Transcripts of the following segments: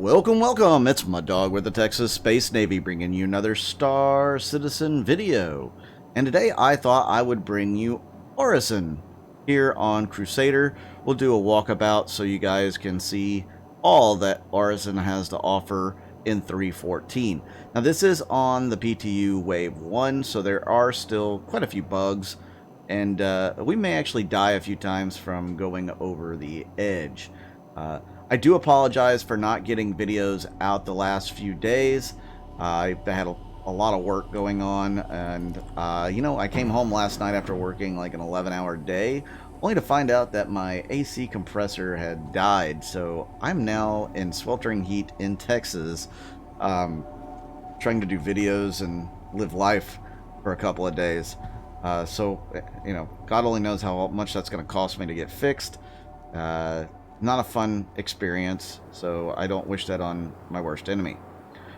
Welcome, welcome! It's my dog with the TexasSpaceNavy bringing you another Star Citizen video. And today I thought I would bring you Orison here on Crusader. We'll do a walkabout so you guys can see all that Orison has to offer in 3.14. Now this is on the PTU Wave 1, so there are still quite a few bugs. And we may actually die a few times from going over the edge. I do apologize for not getting videos out the last few days. I've had a lot of work going on, and you know, I came home last night after working like an 11-hour day, only to find out that my AC compressor had died. So I'm now in sweltering heat in Texas, trying to do videos and live life for a couple of days. So, you know, God only knows how much that's going to cost me to get fixed. Not a fun experience, so I don't wish that on my worst enemy.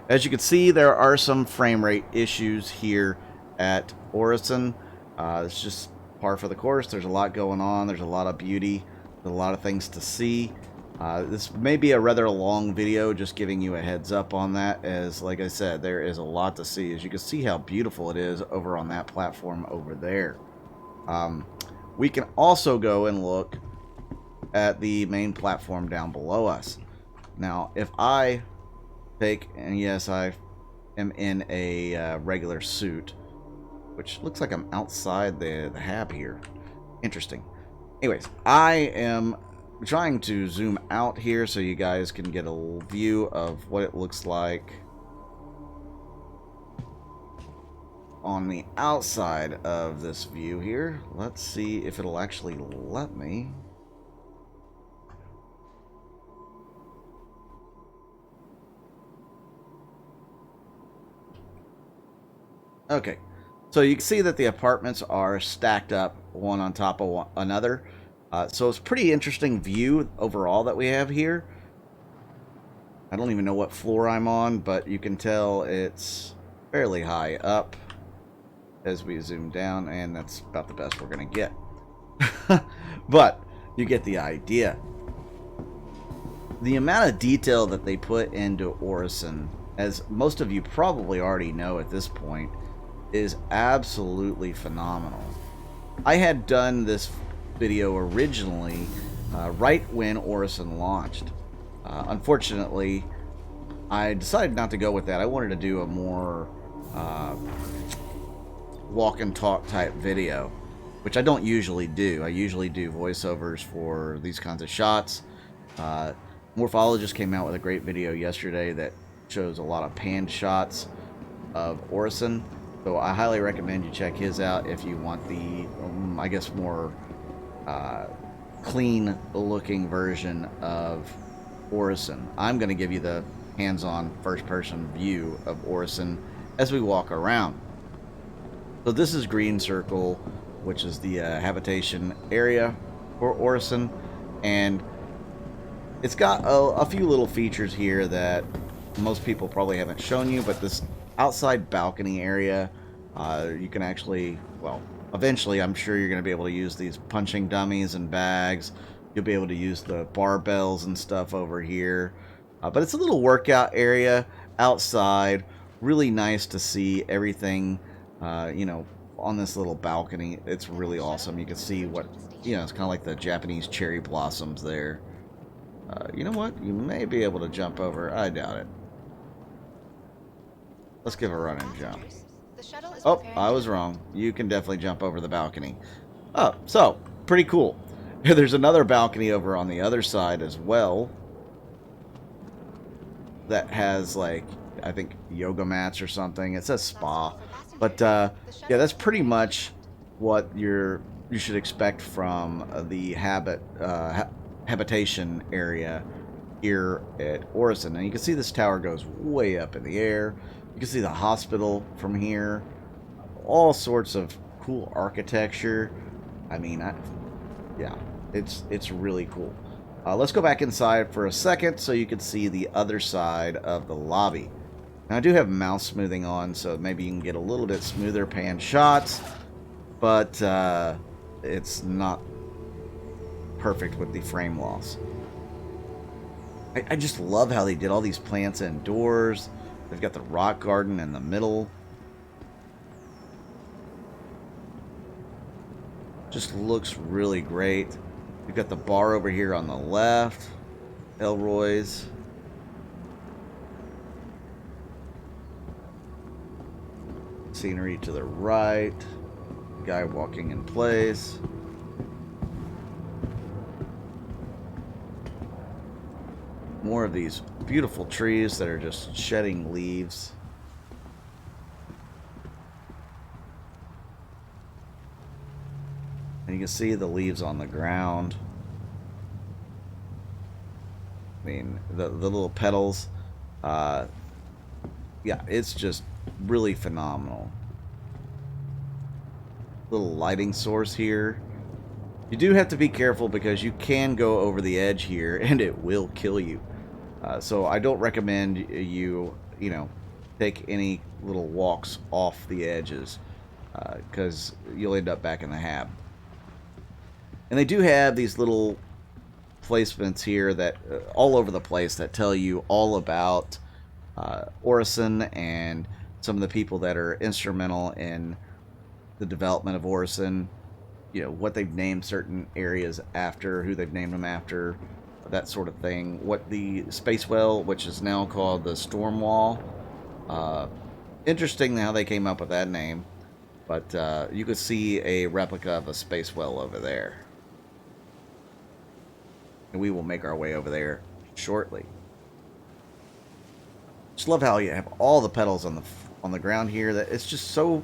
As you can see, there are some frame rate issues here at Orison. It's just par for the course. There's a lot going on. There's a lot of beauty. There's a lot of things to see. This may be a rather long video, just giving you a heads up on that, as like I said, there is a lot to see. As you can see how beautiful it is over on that platform over there. We can also go and look at the main platform down below us. Now, if I take, and yes, I am in a regular suit, which looks like I'm outside the hab here. Interesting. Anyways, I am trying to zoom out here so you guys can get a view of what it looks like on the outside of this view here. Let's see if it'll actually let me. Okay, so you can see that the apartments are stacked up one on top of another. So it's a pretty interesting view overall that we have here. I don't even know what floor I'm on, but you can tell it's fairly high up as we zoom down, and that's about the best we're going to get. But you get the idea. The amount of detail that they put into Orison, as most of you probably already know at this point, is absolutely phenomenal. I had done this video originally right when Orison launched. Unfortunately, I decided not to go with that. I wanted to do a more walk and talk type video, which I don't usually do. I usually do voiceovers for these kinds of shots. Morphologist came out with a great video yesterday that shows a lot of panned shots of Orison. So I highly recommend you check his out if you want the, I guess, more clean-looking version of Orison. I'm going to give you the hands-on first-person view of Orison as we walk around. So this is Green Circle, which is the habitation area for Orison, and it's got a few little features here that most people probably haven't shown you, but this outside balcony area, you can actually, well, eventually I'm sure you're going to be able to use these punching dummies and bags. You'll be able to use the barbells and stuff over here. But it's a little workout area outside. Really nice to see everything, you know, on this little balcony. It's really awesome. You can see what, you know, it's kind of like the Japanese cherry blossoms there. You know what? You may be able to jump over. I doubt it. Let's give a run and jump. Oh, I was wrong. You can definitely jump over the balcony. Oh, so, pretty cool. There's another balcony over on the other side as well that has, like, I think yoga mats or something. It says spa. But, yeah, that's pretty much what you should expect from the habitation area here at Orison. And you can see this tower goes way up in the air. You can see the hospital from here. All sorts of cool architecture. I mean, yeah, it's really cool. Let's go back inside for a second so you can see the other side of the lobby. Now, I do have mouse smoothing on, so maybe you can get a little bit smoother pan shots, but it's not perfect with the frame loss. I just love how they did all these plants indoors. They've got the rock garden in the middle. Just looks really great. We've got the bar over here on the left. Elroy's. Scenery to the right. Guy walking in place. More of these beautiful trees that are just shedding leaves. And you can see the leaves on the ground. I mean, the little petals. Yeah, it's just really phenomenal. Little lighting source here. You do have to be careful because you can go over the edge here and it will kill you. So I don't recommend you take any little walks off the edges because you'll end up back in the hab. And they do have these little placements here that all over the place that tell you all about Orison and some of the people that are instrumental in the development of Orison. You know, what they've named certain areas after, who they've named them after, that sort of thing. What the space well, which is now called the Storm Wall. Interesting how they came up with that name. But you could see a replica of a space well over there. And we will make our way over there shortly. Just love how you have all the petals on the ground here. That it's just so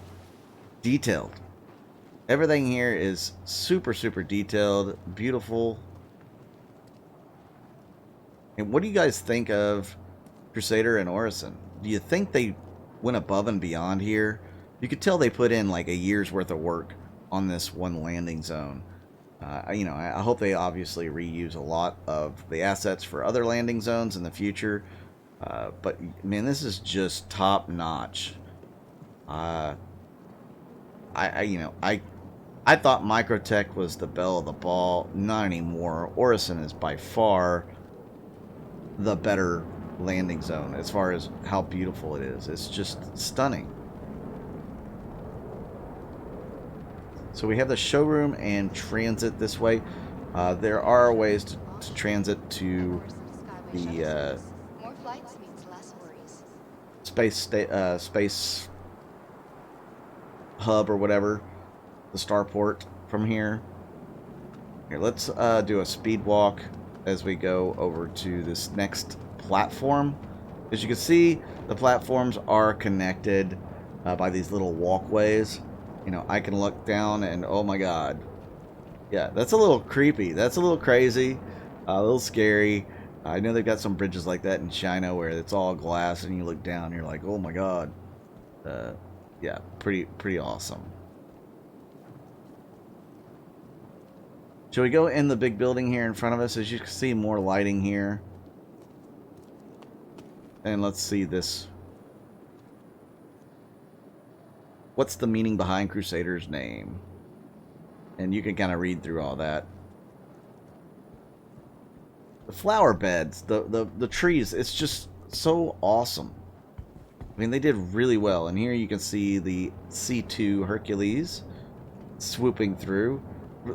detailed. Everything here is super, super detailed, beautiful. And what do you guys think of Crusader and Orison? Do you think they went above and beyond here? You could tell they put in like a year's worth of work on this one landing zone. I hope they obviously reuse a lot of the assets for other landing zones in the future. But man, this is just top notch. I thought Microtech was the belle of the ball. Not anymore. Orison is by far the better landing zone as far as how beautiful it is. It's just stunning. So we have the showroom and transit this way. There are ways to transit to the space hub or whatever, the starport from here. Here, let's do a speed walk as we go over to this next platform. As you can see, the platforms are connected by these little walkways. You know, I can look down and oh my god. Yeah, that's a little creepy. That's a little crazy. A little scary. I know they've got some bridges like that in China where it's all glass and you look down and you're like, oh my god. Yeah, pretty awesome. Shall we go in the big building here in front of us? As you can see, more lighting here. And let's see this. What's the meaning behind Crusader's name? And you can kind of read through all that. The flower beds, the trees, it's just so awesome. I mean, they did really well. And here you can see the C2 Hercules swooping through.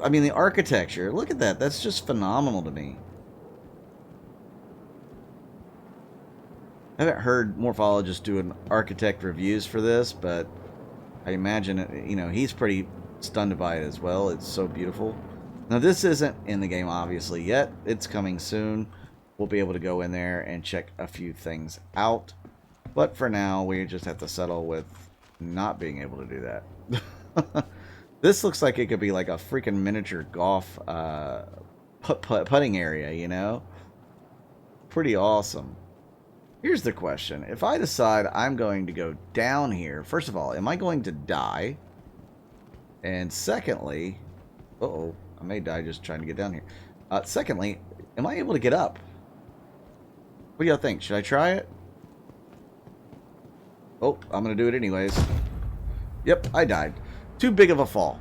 I mean, the architecture, look at that. That's just phenomenal to me. I haven't heard morphologists doing architect reviews for this, but I imagine, you know, he's pretty stunned by it as well. It's so beautiful. Now, this isn't in the game, obviously, yet. It's coming soon. We'll be able to go in there and check a few things out. But for now, we just have to settle with not being able to do that. This looks like it could be like a freaking miniature golf putting area, you know? Pretty awesome. Here's the question. If I decide I'm going to go down here, first of all, am I going to die? And secondly, uh-oh, I may die just trying to get down here. Secondly, am I able to get up? What do y'all think? Should I try it? Oh, I'm going to do it anyways. Yep, I died. Too big of a fall.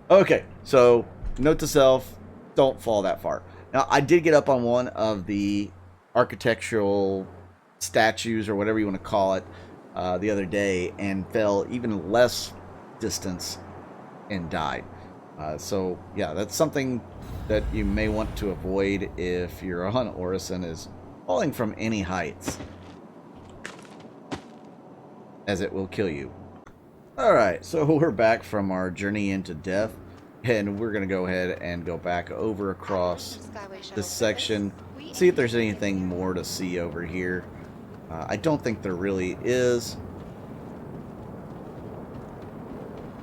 Okay, so note to self, don't fall that far. Now, I did get up on one of the architectural statues or whatever you want to call it the other day and fell even less distance and died. So yeah, that's something that you may want to avoid if you're on Orison, is falling from any heights, as it will kill you. Alright, so we're back from our journey into death, and we're going to go ahead and go back over across this section, see if there's anything more to see over here. I don't think there really is.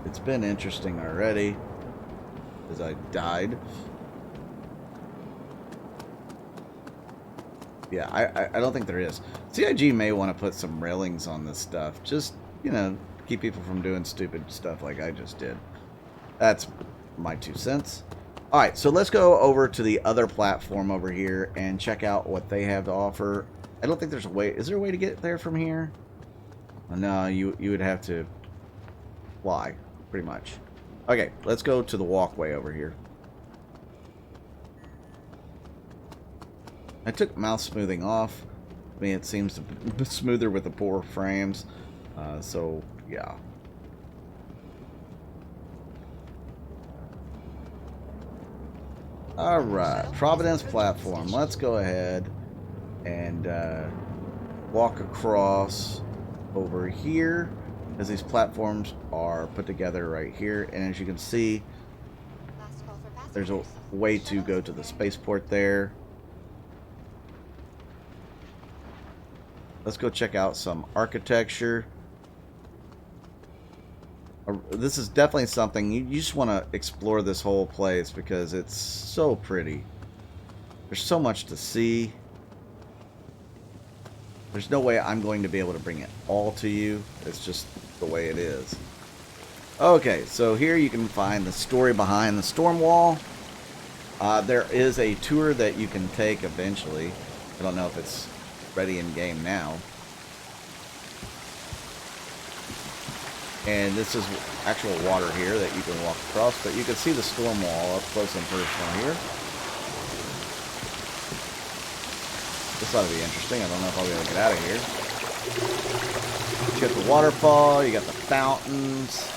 It's been interesting already, as I died. Yeah, I don't think there is. CIG may want to put some railings on this stuff. Just, you know, keep people from doing stupid stuff like I just did. That's my 2 cents. Alright, so let's go over to the other platform over here and check out what they have to offer. I don't think there's a way. Is there a way to get there from here? No, you would have to fly, pretty much. Okay, let's go to the walkway over here. I took mouse smoothing off. I mean, it seems to be smoother with the poor frames. So, yeah. Alright, Providence platform. Let's go ahead and walk across over here, as these platforms are put together right here. And as you can see, there's a way to go to the spaceport there. Let's go check out some architecture. This is definitely something you just want to explore, this whole place, because it's so pretty. There's so much to see. There's no way I'm going to be able to bring it all to you. It's just the way it is. Okay, so here you can find the story behind the storm wall. There is a tour that you can take eventually. I don't know if it's ready in game now. And this is actual water here that you can walk across, but you can see the storm wall up close and personal here. This ought to be interesting. I don't know if I'll be able to get out of here. You got the waterfall, you got the fountains.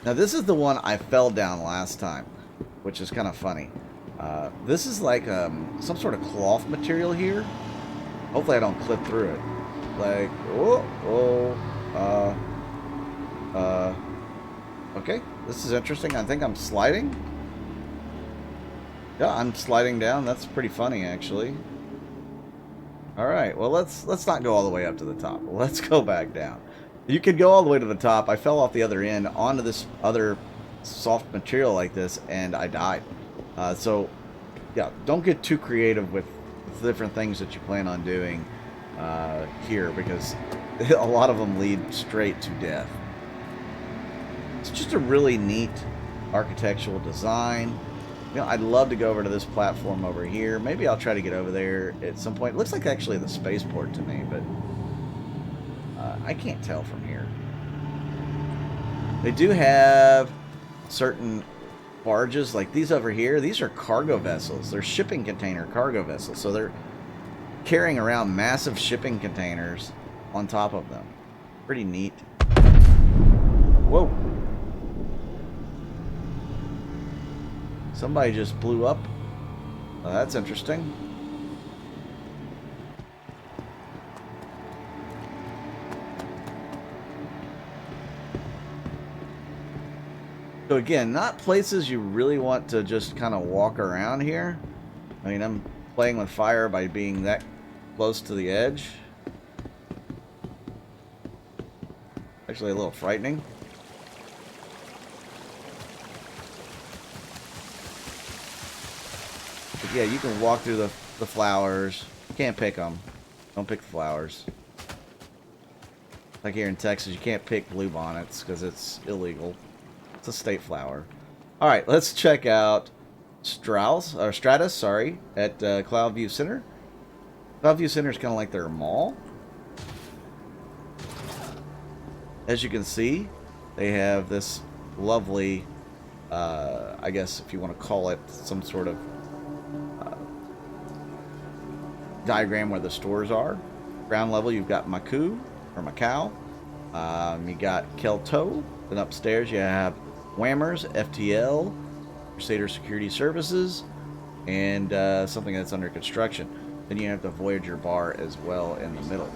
Now this is the one I fell down last time, which is kind of funny. This is like some sort of cloth material here. Hopefully I don't clip through it. Like, okay, this is interesting. I think I'm sliding. Yeah, I'm sliding down. That's pretty funny, actually. All right, well, let's not go all the way up to the top. Let's go back down. You could go all the way to the top. I fell off the other end onto this other soft material like this, and I died. So, yeah, don't get too creative with the different things that you plan on doing here, because a lot of them lead straight to death. It's just a really neat architectural design. You know, I'd love to go over to this platform over here. Maybe I'll try to get over there at some point. It looks like actually the spaceport to me, but I can't tell from here. They do have certain barges like these over here. These are cargo vessels. They're shipping container cargo vessels. So they're carrying around massive shipping containers on top of them. Pretty neat. Whoa. Somebody just blew up. That's interesting. So again, not places you really want to just kind of walk around here. I mean, I'm playing with fire by being that close to the edge. Actually a little frightening. But yeah, you can walk through the flowers. You can't pick them. Don't pick the flowers. Like here in Texas, you can't pick bluebonnets because it's illegal. It's a state flower. All right, let's check out Stratus, sorry, at Cloudview Center. Cloudview Center is kind of like their mall. As you can see, they have this lovely I guess if you want to call it some sort of diagram where the stores are. Ground level, you've got Macau, or Macau. You got Kelto. Then upstairs, you have Whammers, FTL, Crusader Security Services, and something that's under construction. Then you have the Voyager bar as well in the middle.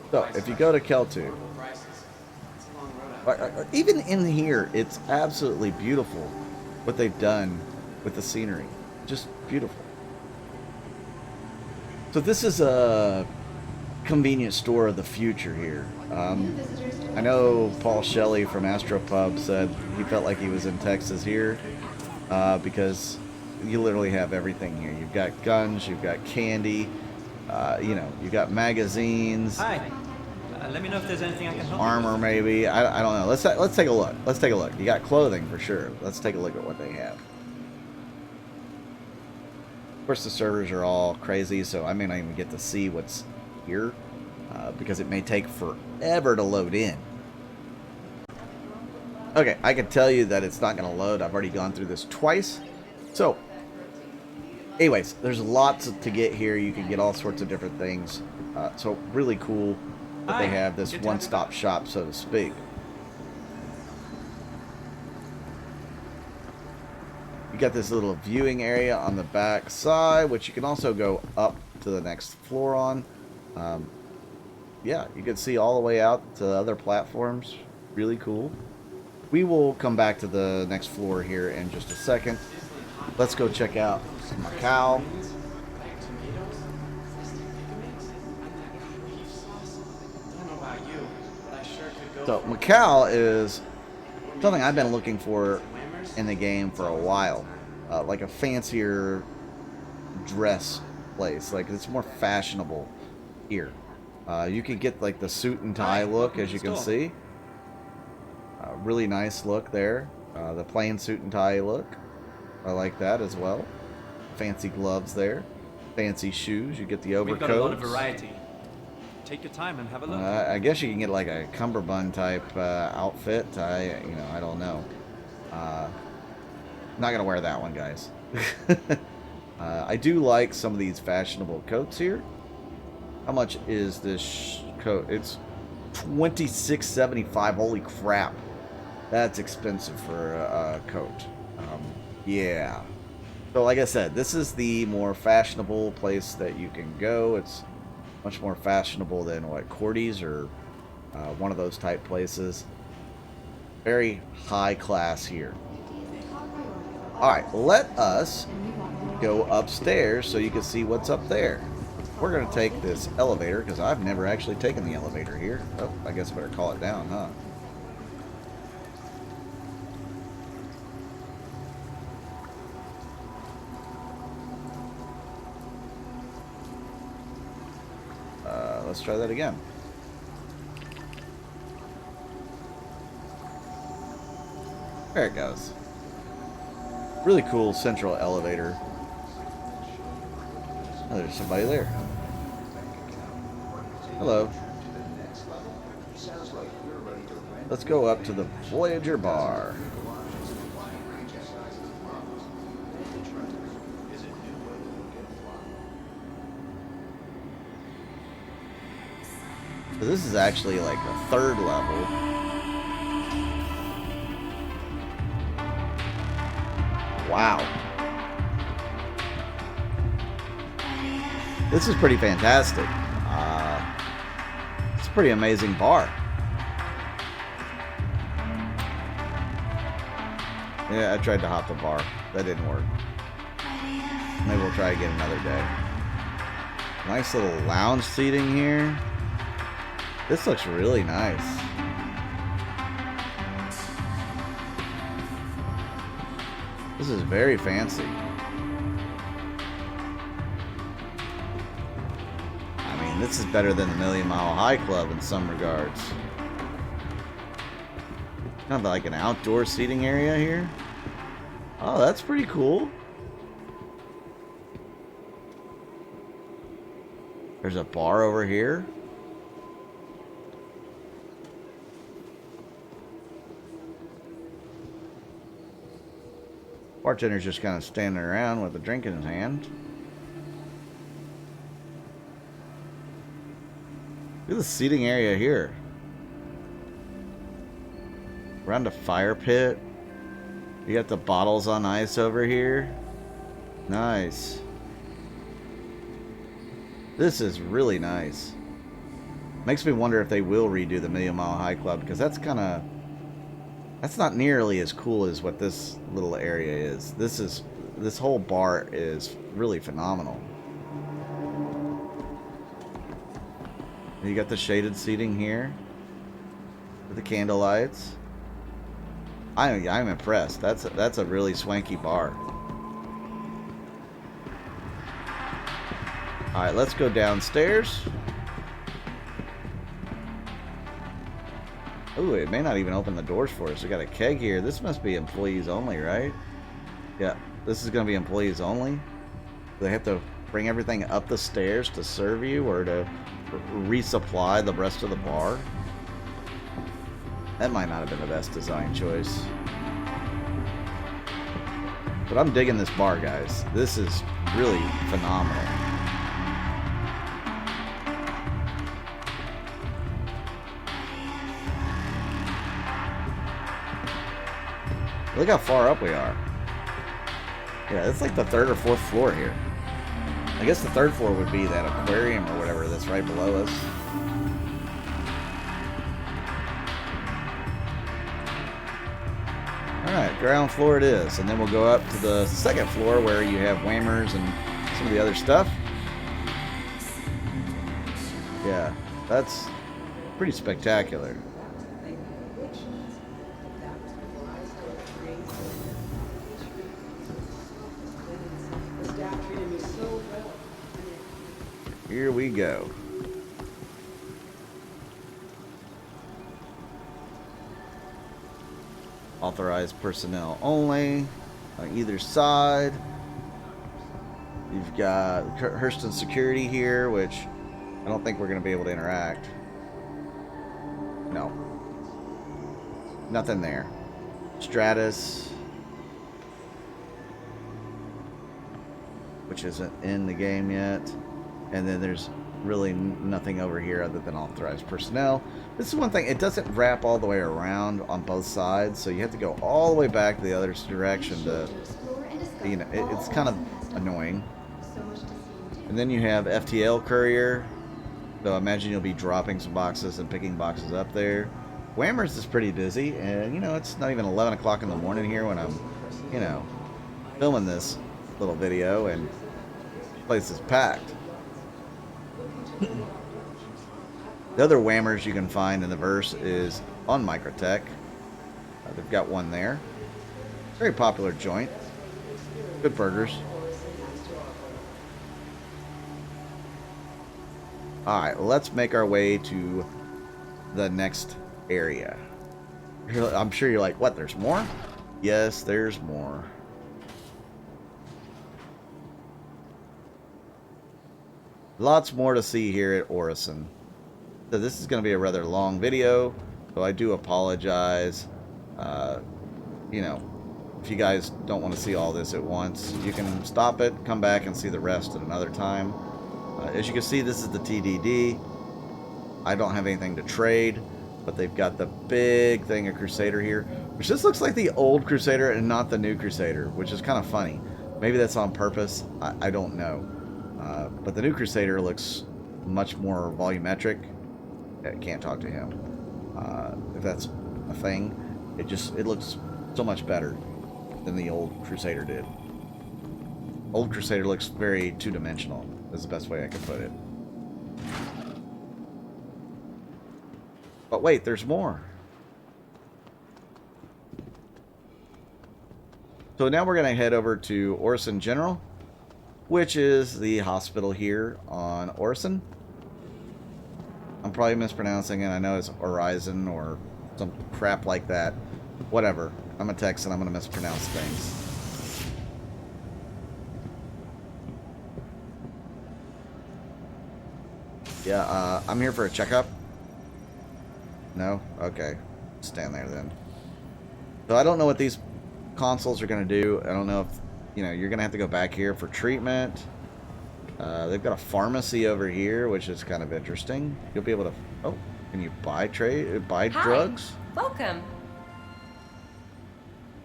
So, if you go to Kelto, even in here, it's absolutely beautiful what they've done with the scenery. Just beautiful. So this is a convenience store of the future here. I know Paul Shelley from Astropub said he felt like he was in Texas here because you literally have everything here. You've got guns, you've got candy, you know, you've got magazines. Hi. Let me know if there's anything I can help armor, you with. maybe. I don't know. Let's take a look. Let's take a look. You got clothing for sure. Let's take a look at what they have. Of course, the servers are all crazy, so I may not even get to see what's here because it may take forever to load in. Okay, I can tell you that it's not going to load. I've already gone through this twice. So, anyways, there's lots to get here. You can get all sorts of different things. So, really cool that they have this one-stop shop, so to speak. You got this little viewing area on the back side, which you can also go up to the next floor on. Yeah, you can see all the way out to other platforms. Really cool. We will come back to the next floor here in just a second. Let's go check out Macau. So Macau is something I've been looking for in the game for a while, like a fancier dress place. Like it's more fashionable here. You can get like the suit and tie look, as you can see. Really nice look there. The plain suit and tie look. I like that as well. Fancy gloves there. Fancy shoes. You get the overcoats. We've got a lot of variety. Take your time and have a look. I guess you can get like a cummerbund type outfit. I don't know. Not gonna wear that one, guys. I do like some of these fashionable coats here. How much is this coat? It's $26.75. Holy crap, that's expensive for a coat. Yeah. So like I said, this is the more fashionable place that you can go. It's much more fashionable than what Cordy's or one of those type places. Very high class here. Alright, let us go upstairs so you can see what's up there. We're going to take this elevator because I've never actually taken the elevator here. Oh, I guess I better call it down, huh? Let's try that again. There it goes. Really cool central elevator. Oh, there's somebody there. Hello. Let's go up to the Voyager bar. So this is actually like the third level. Wow. This is pretty fantastic. It's a pretty amazing bar. Yeah, I tried to hop the bar. That didn't work. Maybe we'll try again another day. Nice little lounge seating here. This looks really nice. This is very fancy. I mean, this is better than the Million Mile High Club in some regards. Kind of like an outdoor seating area here. Oh, that's pretty cool. There's a bar over here. Bartender's just kind of standing around with a drink in his hand. Look at the seating area here. Around the fire pit. You got the bottles on ice over here. Nice. This is really nice. Makes me wonder if they will redo the Million Mile High Club, because that's not nearly as cool as what this little area is. This whole bar is really phenomenal. You got the shaded seating here with the candle lights. I'm impressed. That's a really swanky bar. All right, let's go downstairs. Ooh, it may not even open the doors for us. We got a keg here. This must be employees only, right? Yeah, this is going to be employees only. They have to bring everything up the stairs to serve you or to resupply the rest of the bar. That might not have been the best design choice. But I'm digging this bar, guys. This is really phenomenal. Look how far up we are. Yeah, it's like the 3rd or 4th floor here. I guess the 3rd floor would be that aquarium or whatever that's right below us. Alright, ground floor it is. And then we'll go up to the 2nd floor where you have whammers and some of the other stuff. Yeah, that's pretty spectacular. Here we go. Authorized personnel only on either side. You've got Hurston security here, which I don't think we're going to be able to interact. No. Nothing there. Stratus, which isn't in the game yet. And then there's really nothing over here other than authorized personnel. This is one thing, it doesn't wrap all the way around on both sides, so you have to go all the way back to the other direction to, you know, it's kind of annoying. And then you have FTL courier, so I imagine you'll be dropping some boxes and picking boxes up there. Whammers is pretty busy, and you know, it's not even 11 o'clock in the morning here when I'm, you know, filming this little video, and the place is packed. The other whammers you can find in the verse is on Microtech. They've got one there. Very popular joint. Good burgers. Alright, let's make our way to the next area. I'm sure you're like, what, there's more? Yes, there's more. Lots more to see here at Orison. So this is going to be a rather long video, so I do apologize. You know, if you guys don't want to see all this at once, you can stop it, come back and see the rest at another time. As you can see, this is the TDD. I don't have anything to trade, but they've got the big thing of Crusader here, which just looks like the old Crusader and not the new Crusader, which is kind of funny. Maybe that's on purpose. I don't know. But the new Crusader looks much more volumetric. I can't talk to him. If that's a thing, it looks so much better than the old Crusader did. Old Crusader looks very two-dimensional, is the best way I could put it. But wait, there's more. So now we're going to head over to Orison General, which is the hospital here on Orison. I'm probably mispronouncing it. I know it's Orison or some crap like that. Whatever. I'm a Texan. I'm going to mispronounce things. Yeah, I'm here for a checkup. No? Okay. Stand there then. So I don't know what these consoles are going to do. I don't know if, you know, you're going to have to go back here for treatment. They've got a pharmacy over here, which is kind of interesting. You'll be able to... Oh, can you buy drugs? Welcome.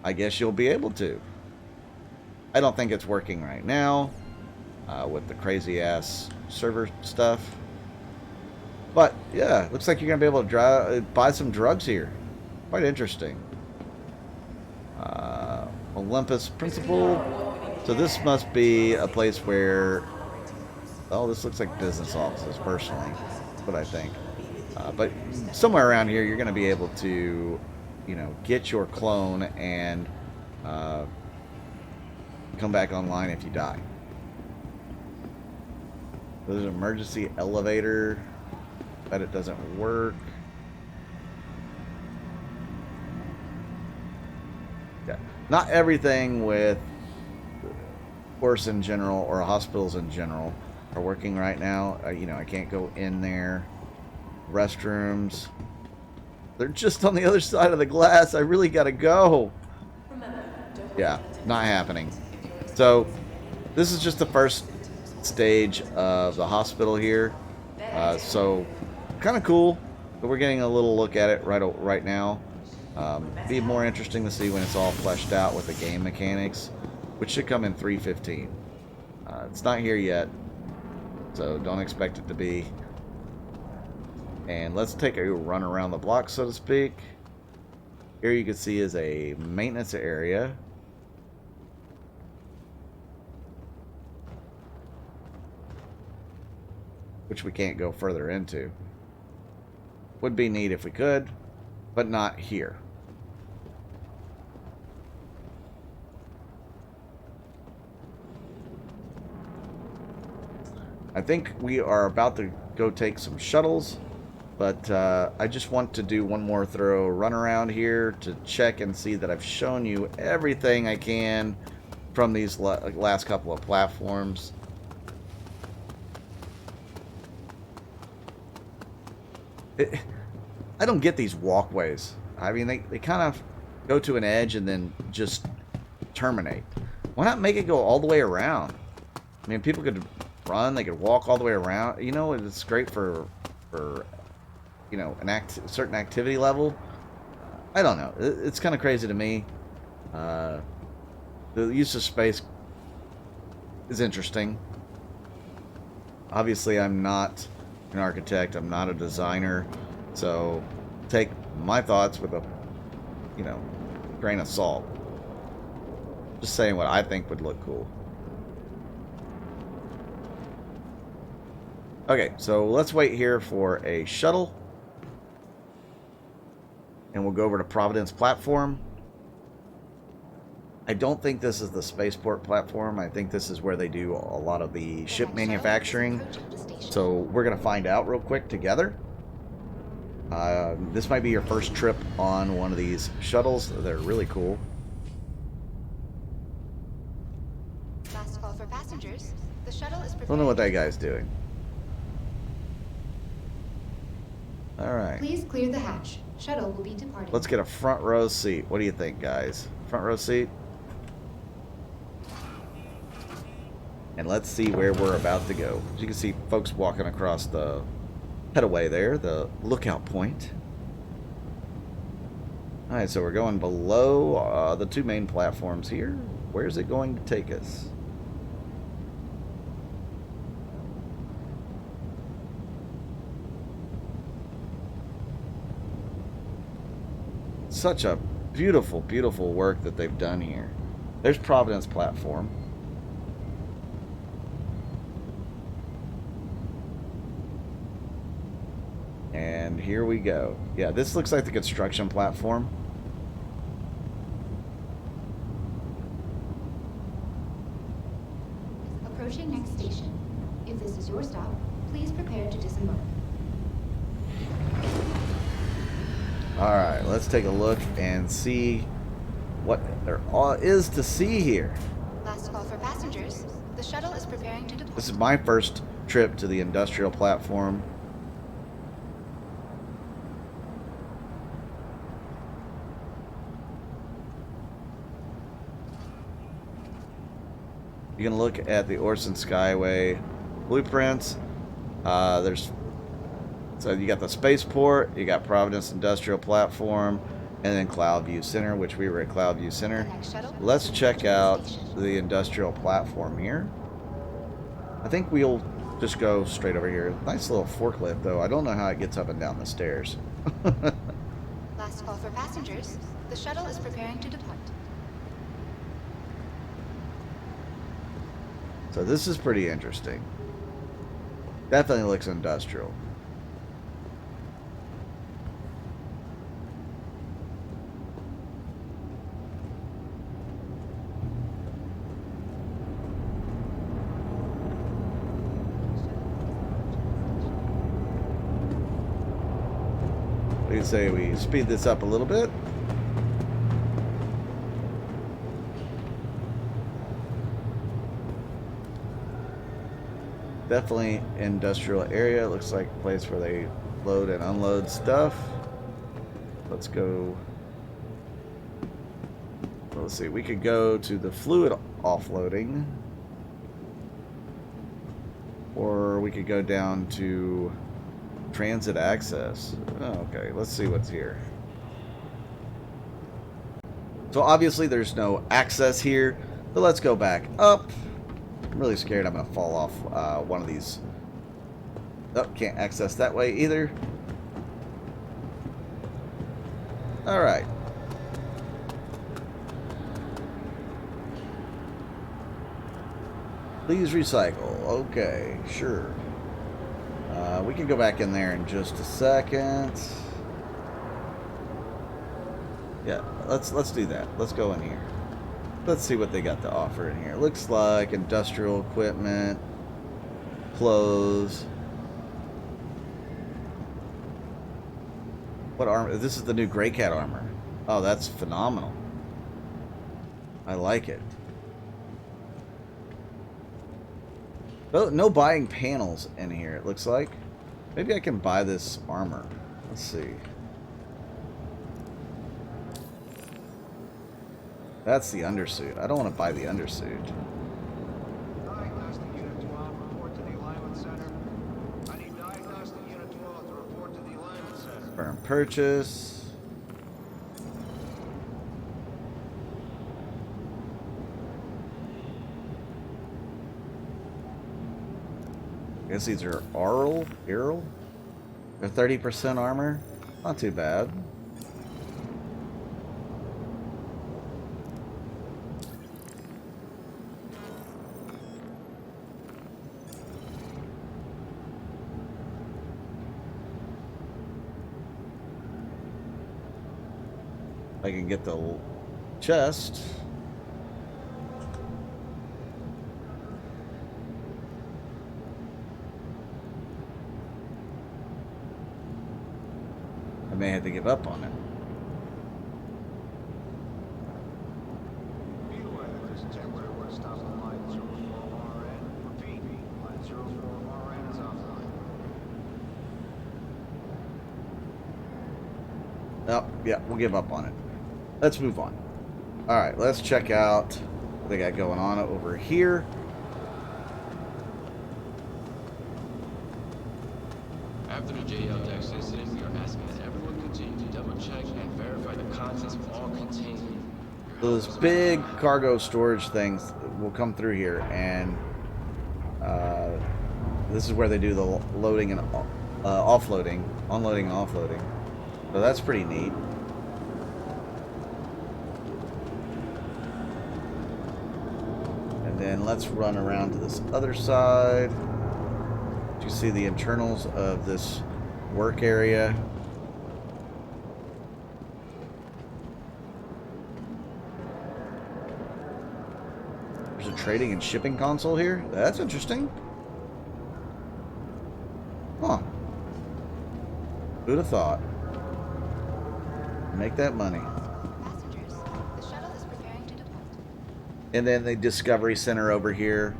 I guess you'll be able to. I don't think it's working right now with the crazy-ass server stuff. But, yeah, looks like you're going to be able to buy some drugs here. Quite interesting. Olympus Principal. So this must be a place where... Oh, this looks like business offices, personally. That's what I think. But somewhere around here, you're going to be able to, you know, get your clone and come back online if you die. There's an emergency elevator. Bet it doesn't work. Yeah, not everything with Orison in general or hospitals in general are working right now. You know, I can't go in there. Restrooms. They're just on the other side of the glass. I really gotta go. Yeah, not happening. So, this is just the first stage of the hospital here. So, kind of cool. But we're getting a little look at it right now. Be more interesting to see when it's all fleshed out with the game mechanics, which should come in 3.15. It's not here yet, so don't expect it to be. And let's take a run around the block, so to speak. Here you can see is a maintenance area. Which we can't go further into. Would be neat if we could, but not here. I think we are about to go take some shuttles. But I just want to do one more thorough run around here to check and see that I've shown you everything I can from these last couple of platforms. I don't get these walkways. I mean, they kind of go to an edge and then just terminate. Why not make it go all the way around? I mean, people could run, they could walk all the way around. You know, it's great for you know, certain activity level. I don't know. It's kind of crazy to me. The use of space is interesting. Obviously, I'm not an architect. I'm not a designer. So take my thoughts with a, you know, grain of salt. Just saying what I think would look cool. Okay, so let's wait here for a shuttle. And we'll go over to Providence platform. I don't think this is the Spaceport platform. I think this is where they do a lot of the ship manufacturing. So we're going to find out real quick together. This might be your first trip on one of these shuttles. They're really cool. Last call for passengers. The shuttle is prepared. Don't know what that guy's doing. All right. Please clear the hatch. Shuttle will be departing. Let's get a front row seat. What do you think, guys? Front row seat? And let's see where we're about to go. As you can see folks walking across the headway there, the lookout point. Alright, so we're going below the two main platforms here. Where's it going to take us? Such a beautiful, beautiful work that they've done here. There's Providence platform. And here we go. Yeah, this looks like the construction platform. Approaching next station. If this is your stop, please prepare to disembark. Alright, let's take a look and see what there is to see here. Last call for passengers. The shuttle is preparing to depart. This is my first trip to the industrial platform. You can look at the Orison Skyway blueprints. So you got the Spaceport, you got Providence Industrial Platform, and then Cloudview Center, which we were at Cloudview Center. Let's check out the industrial platform here. I think we'll just go straight over here. Nice little forklift, though. I don't know how it gets up and down the stairs. Last call for passengers. The shuttle is preparing to depart. So this is pretty interesting. Definitely looks industrial. We can say we speed this up a little bit. Definitely industrial area. It looks like a place where they load and unload stuff. Let's go. Let's see. We could go to the fluid offloading, or we could go down to transit access. Oh, okay, let's see what's here. So obviously there's no access here, but let's go back up. I'm really scared I'm going to fall off one of these. Oh, can't access that way either. Alright. Please recycle. Okay, sure. We can go back in there in just a second. Yeah, let's do that. Let's go in here. Let's see what they got to offer in here. Looks like industrial equipment, clothes. What armor? This is the new Grey Cat armor. Oh, that's phenomenal. I like it. Oh, no buying panels in here, it looks like. Maybe I can buy this armor. Let's see. That's the undersuit. I don't want to buy the undersuit. Diagnostic Unit 12, report to the alignment center. I need Diagnostic Unit 12 to report to the alignment center. Firm purchase. I guess these are Aryl? They're 30% armor. Not too bad. I can get the chest. I may have to give up on it. Be aware that this is temporary. We're stopping the line 04RN. Repeat, line 04RN is offline. Oh, yeah, we'll give up on it. Let's move on. Alright, let's check out what they got going on over here. After the JL Dex incident, we are asking that everyone continue to double check and verify the contents of all contained. Those big cargo storage things will come through here, and this is where they do the loading and offloading, unloading and offloading. So that's pretty neat. And then let's run around to this other side. You see the internals of this work area. There's a trading and shipping console here. That's interesting. Huh. Who'd have thought? Make that money. Passengers, the shuttle is preparing to depart. And then the Discovery Center over here.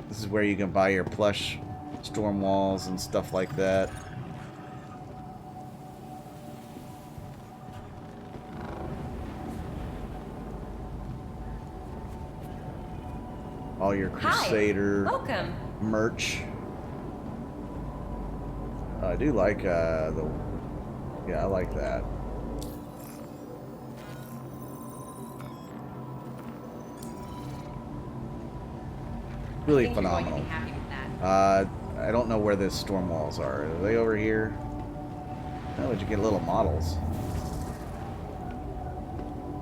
This is where you can buy your plush storm walls and stuff like that. all your Crusader Welcome. merch. I do like the... Yeah, I like that. Really phenomenal. Happy with that. I don't know where the storm walls are. Are they over here? Oh, did you get little models?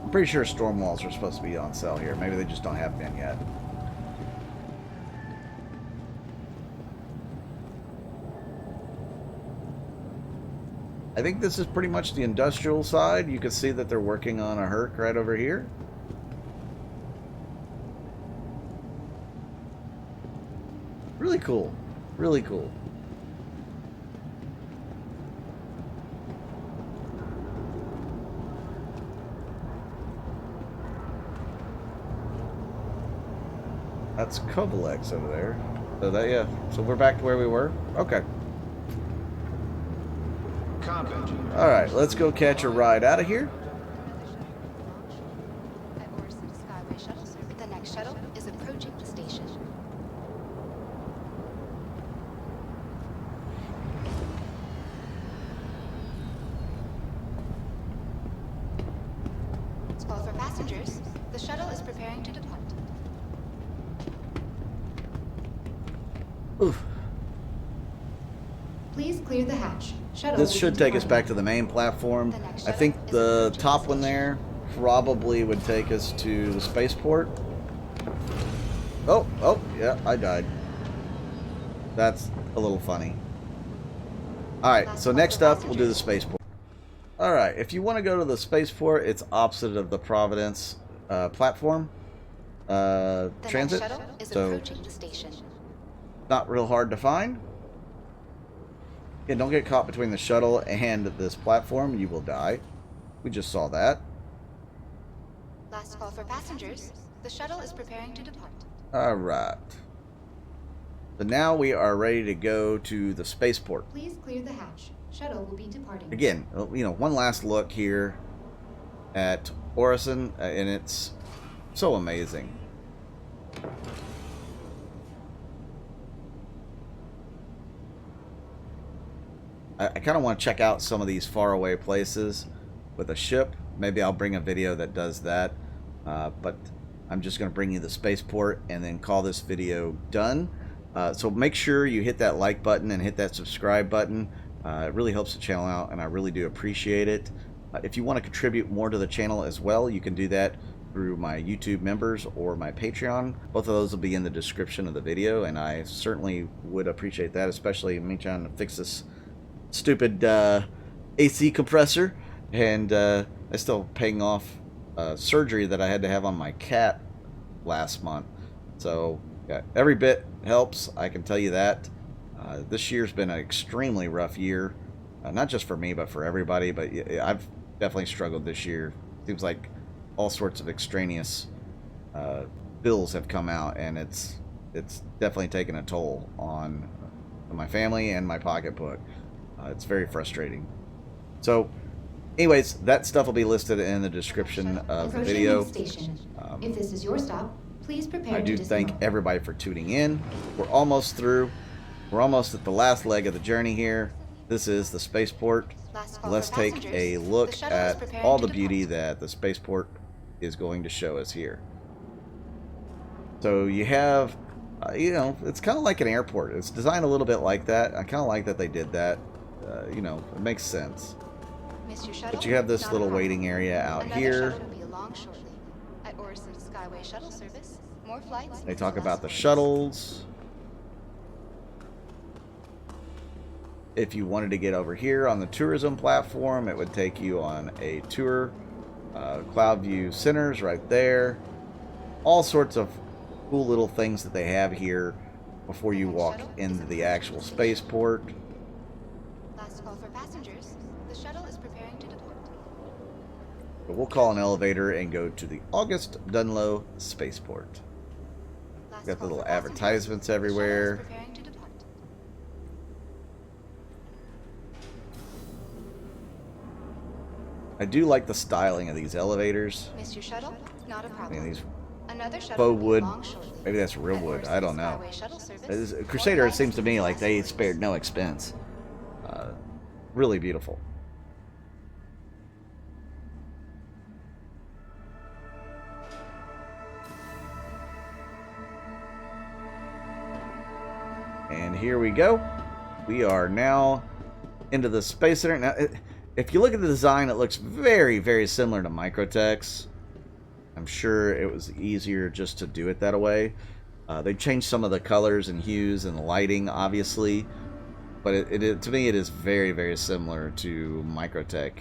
I'm pretty sure storm walls are supposed to be on sale here. Maybe they just don't have been yet. I think this is pretty much the industrial side. You can see that they're working on a Herc right over here. Really cool. Really cool. That's Kovalex over there. So that, yeah. So we're back to where we were. Okay. All right, let's go catch a ride out of here. At Orison Skyway Shuttle Service, the next shuttle is approaching the station. It's call for passengers. The shuttle is preparing to depart. Oof. Please clear the hatch. Shuttle This will should be take us departing. back to the main platform. The next I shuttle think is the approaching top the one there probably would take us to the spaceport. Oh, yeah, I died. That's a little funny. Alright, so next up, we'll do the spaceport. Alright, if you want to go to the spaceport, it's opposite of the Providence platform The transit. next shuttle is So, approaching the station. not real hard to find. Yeah, don't get caught between the shuttle and this platform. You will die. We just saw that. Last call for passengers. The shuttle is preparing to depart. Alright. So now we are ready to go to the spaceport. Please clear the hatch. Shuttle will be departing. Again, you know, one last look here at Orison, and it's so amazing. I kind of want to check out some of these faraway places with a ship. Maybe I'll bring a video that does that. But I'm just going to bring you the spaceport and then call this video done. So make sure you hit that like button and hit that subscribe button. It really helps the channel out, and I really do appreciate it. If you want to contribute more to the channel as well, you can do that through my YouTube members or my Patreon. Both of those will be in the description of the video, and I certainly would appreciate that, especially me trying to fix this stupid AC compressor, and I'm still paying off surgery that I had to have on my cat last month. So yeah, every bit helps, I can tell you that. This year's been an extremely rough year, not just for me but for everybody, but I've definitely struggled this year. Seems like all sorts of extraneous bills have come out, and it's definitely taken a toll on my family and my pocketbook. It's very frustrating. So anyways, that stuff will be listed in the description of the video. If this is your stop, please prepare I do to thank disembark. everybody for tuning in. We're almost through. We're almost at the last leg of the journey here. This is the spaceport. Last call Let's for take passengers. a The look shuttle is at preparing all to the beauty depart. that the spaceport is going to show us here. So you have, you know, it's kind of like an airport. It's designed a little bit like that. I kind of like that they did that. You know, it makes sense. Miss your shuttle? But you have this Not a little problem. waiting area out Another here. shuttle will be along shortly. At Orison Skyway Shuttle Service, more flights. They talk less about the waits. shuttles. If you wanted to get over here on the tourism platform, it would take you on a tour. Cloudview Centers right there. All sorts of cool little things that they have here before you walk into the actual spaceport. Last call for passengers. The shuttle is preparing to depart. But we'll call an elevator and go to the August Dunlow Spaceport. Last Got call little for passengers. advertisements The shuttle is everywhere. preparing to depart. I do like the styling of these elevators. Miss your shuttle? Not a I mean, problem. these Another shuttle faux will be wood. along shortly. Maybe that's real wood. I don't know. Skyway shuttle service. Crusader, it seems to me like they spared no expense. Really beautiful. And here we go. We are now into the Space Center. Now, if you look at the design, it looks very, very similar to Microtech's. I'm sure it was easier just to do it that way. They changed some of the colors and hues and lighting, obviously. But to me, it is very, very similar to Microtech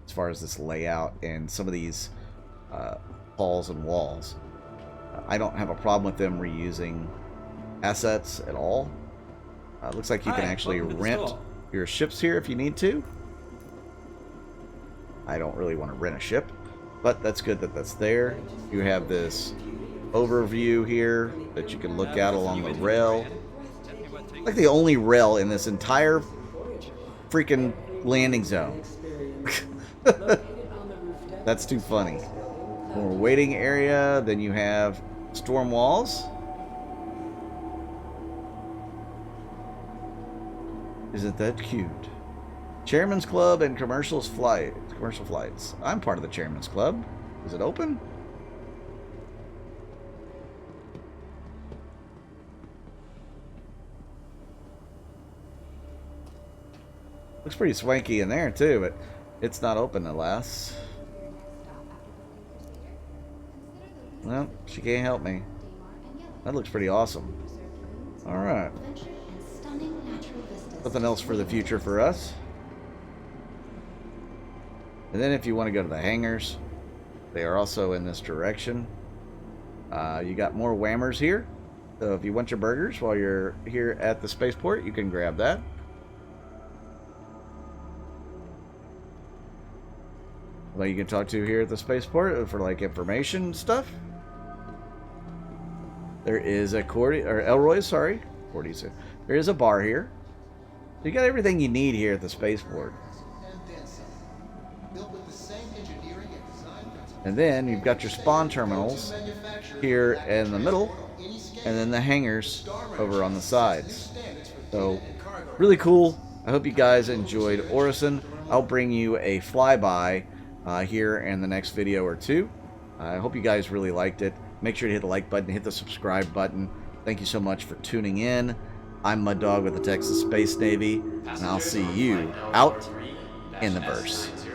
as far as this layout and some of these halls and walls. I don't have a problem with them reusing assets at all. Looks like you can actually rent your ships here if you need to. I don't really want to rent a ship, but that's good that that's there. You have this overview here that you can look out along the rail. Like the only rail in this entire freaking landing zone. That's too funny. More waiting area. Then you have storm walls. Isn't that cute? Chairman's Club and commercial flights. I'm part of the Chairman's Club. Is it open? Looks pretty swanky in there too, but it's not open alas. Well, she can't help me. That looks pretty awesome. Alright. Something else for the future for us. And then if you want to go to the hangars, they are also in this direction. You got more whammers here. So if you want your burgers while you're here at the spaceport, you can grab that. Well, you can talk to here at the spaceport for like information stuff. There is a Elroy's, sorry. There is a bar here. You got everything you need here at the spaceport. And then you've got your spawn terminals here in the middle, and then the hangars over on the sides. So, really cool. I hope you guys enjoyed Orison. I'll bring you a flyby here in the next video or two. I hope you guys really liked it. Make sure to hit the like button, hit the subscribe button. Thank you so much for tuning in. I'm Mud Dog with the Texas Space Navy, and I'll see you out in the verse.